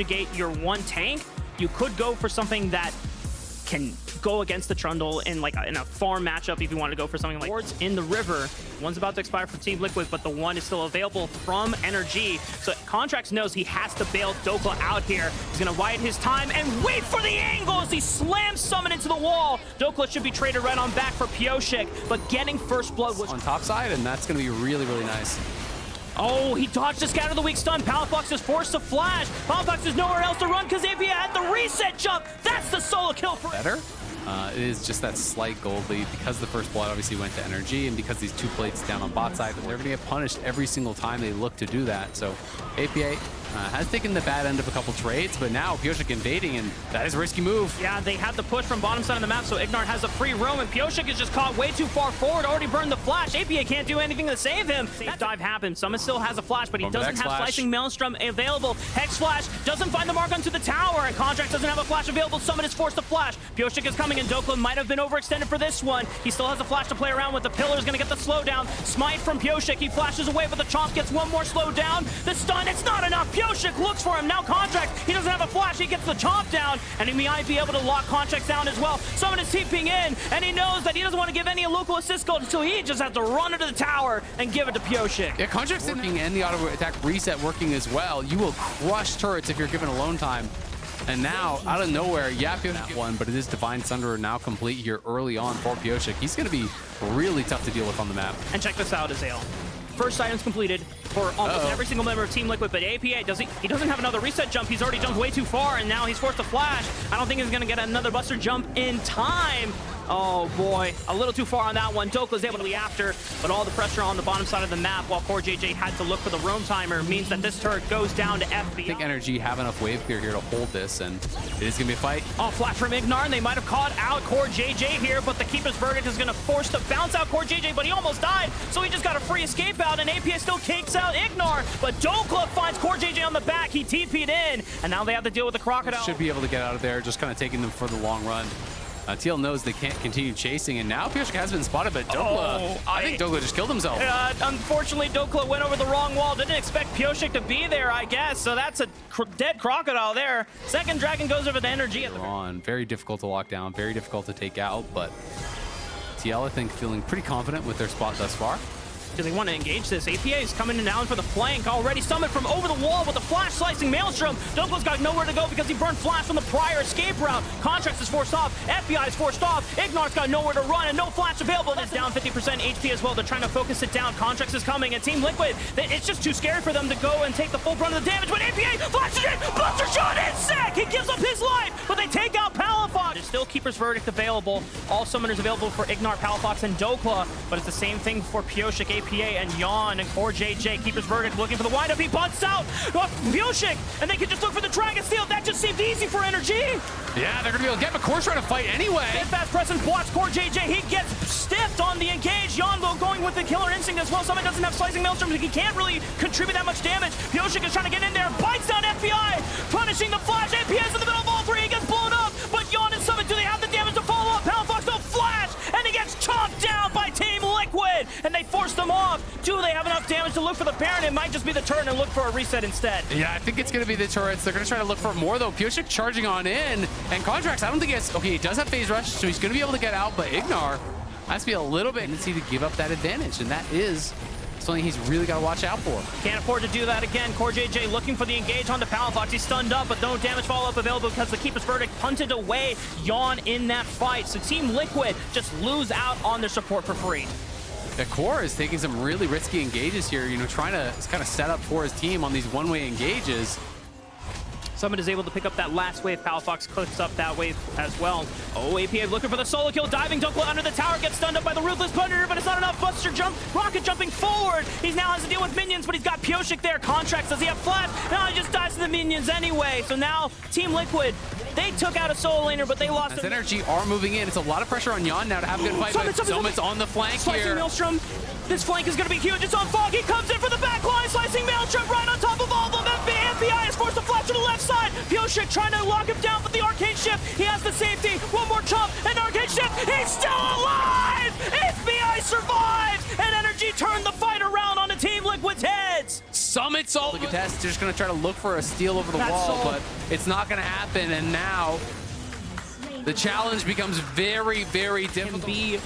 subjugate your one tank, you could go for something that can go against the Trundle in in a farm matchup if you want to go for something like Wards in the river. One's about to expire for Team Liquid, but the one is still available from NRG. So Contracts knows he has to bail Dokla out here. He's going to bide his time and wait for the angle as he slams Summon into the wall. Dokla should be traded right on back for Pioshik, but getting first blood was on top side, and that's going to be really, really nice. Oh, he dodged the Scatter the Weak stun. Palafox is forced to flash. Palafox is nowhere else to run because Avia had the reset jump. That's the solo kill for better. It is just that slight gold lead because the first blood obviously went to NRG, and because these two plates down on bot side, they're going to get punished every single time they look to do that. So APA has taken the bad end of a couple trades, but now Pioshik invading, and that is a risky move. Yeah, they have the push from bottom side of the map, so Ignar has a free roam, and Pioshik is just caught way too far forward, already burned the flash. APA can't do anything to save him. Safe dive happens. Summon still has a flash, but he doesn't have Slicing Maelstrom available. Hex Flash doesn't find the mark onto the tower, and Contract doesn't have a flash available. Summon is forced to flash. Pioshik is coming, and Dokla might have been overextended for this one. He still has a flash to play around with. The pillar is going to get the slowdown. Smite from Pioshik. He flashes away, but the Chomp gets one more slowdown. The stun, it's not enough. Pioshik looks for him. Now Contract, he doesn't have a flash. He gets the Chomp down, and he might be able to lock Contract down as well. Summon is TPing in, and he knows that he doesn't want to give any local assist gold, so he just has to run into the tower and give it to Pioshik. Yeah, Contract's working and the auto attack reset working as well. You will crush turrets if you're given alone time. And now, out of nowhere, yeah, Pioshik one, but it is Divine Sunderer now complete here early on for Pioshik. He's going to be really tough to deal with on the map. And check this out, Azale. First items completed for almost every single member of Team Liquid, but APA, he doesn't have another reset jump. He's already jumped way too far, and now he's forced to flash. I don't think he's going to get another Buster jump in time. Oh boy, a little too far on that one. Dokla's able to be after, but all the pressure on the bottom side of the map while CoreJJ had to look for the roam timer means that this turret goes down to FB. I think NRG have enough wave clear here to hold this, and it is going to be a fight. Oh, flash from Ignar, and they might have caught out CoreJJ here, but the Keeper's Verdict is going to force to bounce out CoreJJ, but he almost died, so he just got a free escape out, and APA still kicks out Ignar, but Dokla finds CoreJJ on the back. He TP'd in, and now they have to deal with the Crocodile. Should be able to get out of there, just kind of taking them for the long run. TL knows they can't continue chasing, and now Pioshik has been spotted, but Dokla, I think Dokla just killed himself. Unfortunately, Dokla went over the wrong wall. Didn't expect Pioshik to be there, I guess, so that's a dead Crocodile there. Second Dragon goes over the NRG. Very difficult to lock down, very difficult to take out, but TL, I think, feeling pretty confident with their spot thus far. Do they want to engage this? APA is coming down for the flank already. Summoned from over the wall with a flash slicing Maelstrom. Dokla's got nowhere to go because he burned flash from the prior escape route. Contracts is forced off. FBI is forced off. Ignar's got nowhere to run and no flash available. It's down 50% HP as well. They're trying to focus it down. Contracts is coming, and Team Liquid, it's just too scary for them to go and take the full brunt of the damage. But APA flashes it. Buster shot in sec. He gives up his life, but they take out Palafox. There's still Keeper's Verdict available. All summoners available for Ignar, Palafox, and Dokla, but it's the same thing for Pioshik, APA, and Yawn, and CoreJJ. Keeper's Verdict looking for the windup. He bunts out Pioshik, and they can just look for the Dragon Steel. That just seemed easy for NRG. Yeah, they're going to be able to get McCore's trying to fight anyway. Fast presence blocks CoreJJ. He gets stiffed on the engage. Yawn going with the Killer Instinct as well. Someone doesn't have Slicing Maelstrom. He can't really contribute that much damage. Pioshik is trying to get in there. Bites down FBI, punishing the flash. APS in the middle of all three. He gets blown up, but Yawn and Summit, do they have the damage to follow up? Palafox will flash, and he gets chopped down by Team Liquid, and they force them off. Do they have enough damage to look for the Baron? It might just be the turn and look for a reset instead. Yeah, I think it's going to be the turrets. They're going to try to look for more, though. Pioshik charging on in, and Contracts, I don't think he has... Okay, he does have Phase Rush, so he's going to be able to get out, but Ignar has to be a little bit tendency to give up that advantage, and that is something he's really got to watch out for. Can't afford to do that again. CoreJJ looking for the engage onto Palafox. He's stunned up, but no damage follow-up available because the Keeper's Verdict punted away Yawn in that fight. So Team Liquid just lose out on their support for free. The Core is taking some really risky engages here, you know, trying to kind of set up for his team on these one-way engages. Summit is able to pick up that last wave. Palafox clips up that wave as well. Oh, APA looking for the solo kill. Diving Dokla under the tower. Gets stunned up by the Ruthless Predator, but it's not enough. Buster jump. Rocket jumping forward. He now has to deal with minions, but he's got Pioshik there. Contracts, does he have flash? No, he just dies to the minions anyway. So now Team Liquid, they took out a solo laner, but they lost. As NRG are moving in, it's a lot of pressure on Yawn now to have a good fight. Summit's on the flank here. Maelstrom. This flank is going to be huge. It's on Fog. He comes in for the back line. Slicing Maelstrom right on top of all of them. FBI is forced to flash to the left side. Pioshik trying to lock him down with the arcane shift. He has the safety. One more chop and arcane shift. He's still alive. FBI survives, and NRG turned the fight around on the Team Liquid's heads. Summit blitz all the contest. They're just going to try to look for a steal over the That's wall, all. but it's not going to happen. And now the challenge becomes very, very difficult. Can be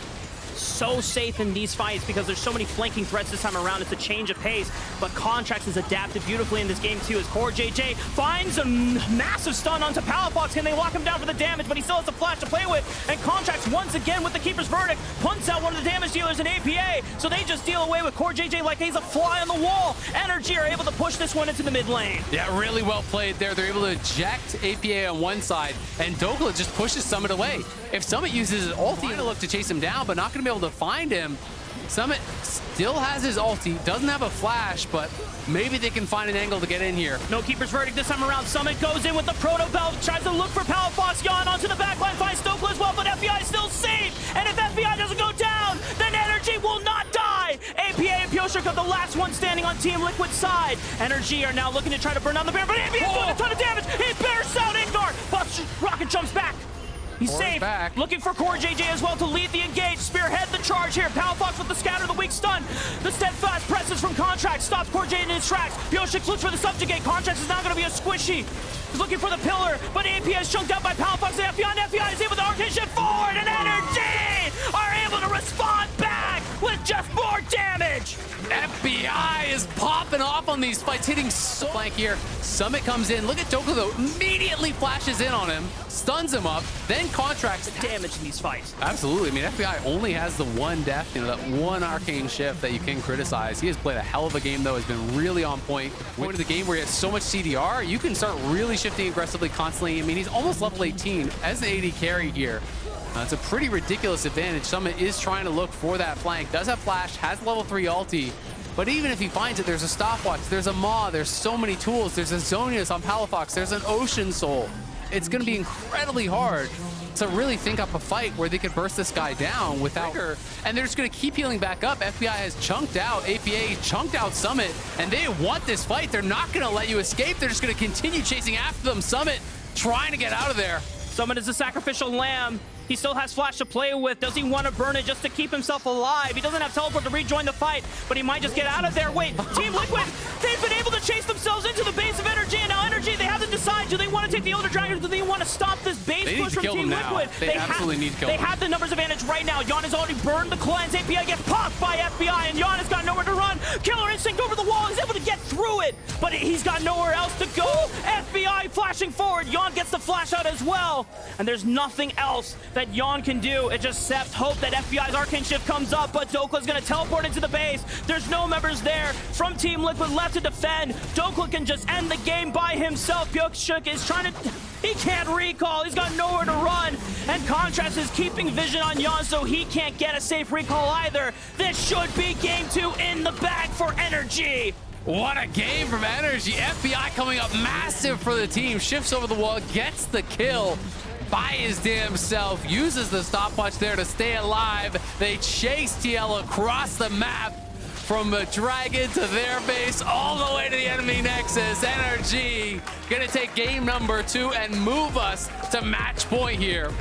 so safe in these fights because there's so many flanking threats this time around. It's a change of pace, but Contracts has adapted beautifully in this game too as CoreJJ finds a massive stun onto Palafox. Can they lock him down for the damage? But he still has a flash to play with, and Contracts once again with the Keeper's Verdict punts out one of the damage dealers in APA, so they just deal away with CoreJJ like he's a fly on the wall. NRG are able to push this one into the mid lane. Yeah, really well played there. They're able to eject APA on one side, and Dokla just pushes Summit away. If Summit uses his ulti to look to chase him down, but not going to be able to find him, Summit still has his ulti, doesn't have a flash, but maybe they can find an angle to get in here. No Keeper's Verdict this time around. Summit goes in with the Proto Belt, tries to look for Palafox. Yon onto the backline, finds Stokely as well, but FBI is still safe. And if FBI doesn't go down, then NRG will not die. APA and Pioshik are the last one standing on Team Liquid's side. NRG are now looking to try to burn down the Baron, but APA is doing a ton of damage. He bursts out Ignar, but Rocket jumps back. He's safe. Back. Looking for CoreJJ as well to lead the engage. Spearhead the charge here. Palafox with the scatter, the weak stun. The steadfast presses from Contract stops CoreJJ in his tracks. Pioshik looks for the subjugate. Contract is now going to be a squishy. He's looking for the pillar, but AP is chunked out by Palafox and FBI, and FBI is able to arcane shift forward, and NRG are able to respond back with just more damage. FBI is popping off on these fights, hitting so flank here. Summit comes in. Look at Dokla though, immediately flashes in on him, stuns him up, then Contracts Damage in these fights. Absolutely. I mean, FBI only has the one death, that one arcane shift that you can criticize. He has played a hell of a game though, has been really on point. Point of the game where he has so much CDR, you can start really shifting aggressively constantly. I mean, he's almost level 18 as an AD carry here. It's a pretty ridiculous advantage. Summit is trying to look for that flank. Does have flash, has level 3 ulti. But even if he finds it, there's a stopwatch, there's a Maw, there's so many tools. There's a Zonius on Palafox, there's an Ocean Soul. It's going to be incredibly hard to really think up a fight where they could burst this guy down without her. And they're just going to keep healing back up. FBI has chunked out APA, chunked out Summit, and they want this fight. They're not going to let you escape. They're just going to continue chasing after them. Summit trying to get out of there. Summit is a sacrificial lamb. He still has flash to play with. Does he want to burn it just to keep himself alive? He doesn't have teleport to rejoin the fight, but he might just get out of there. Wait, Team Liquid, they've been able to chase themselves into the base of NRG, and now NRG, they have to decide, do they want to take the Elder Dragon, or do they want to stop this base push from Team Liquid? They absolutely need to kill them. They have the numbers advantage right now. Yon has already burned the cleanse. API gets popped by FBI, and Yon has got nowhere to run. Killer Instinct over the wall. He's able to get through it, but he's got nowhere else to go. FBI flashing forward. Yon gets the flash out as well, and there's nothing else that Yon can do. It just hope that FBI's Arcane Shift comes up, but Dokla's gonna teleport into the base. There's no members there from Team Liquid left to defend. Dokla can just end the game by himself. Pioshik is trying to... He can't recall. He's got nowhere to run. And Contrast is keeping vision on Yon, so he can't get a safe recall either. This should be game 2 in the bag for NRG. What a game from NRG. FBI coming up massive for the team. Shifts over the wall, gets the kill by his damn self, uses the stopwatch there to stay alive. They chase TL across the map from the Dragon to their base all the way to the enemy nexus. NRG gonna take game number 2 and move us to match point here.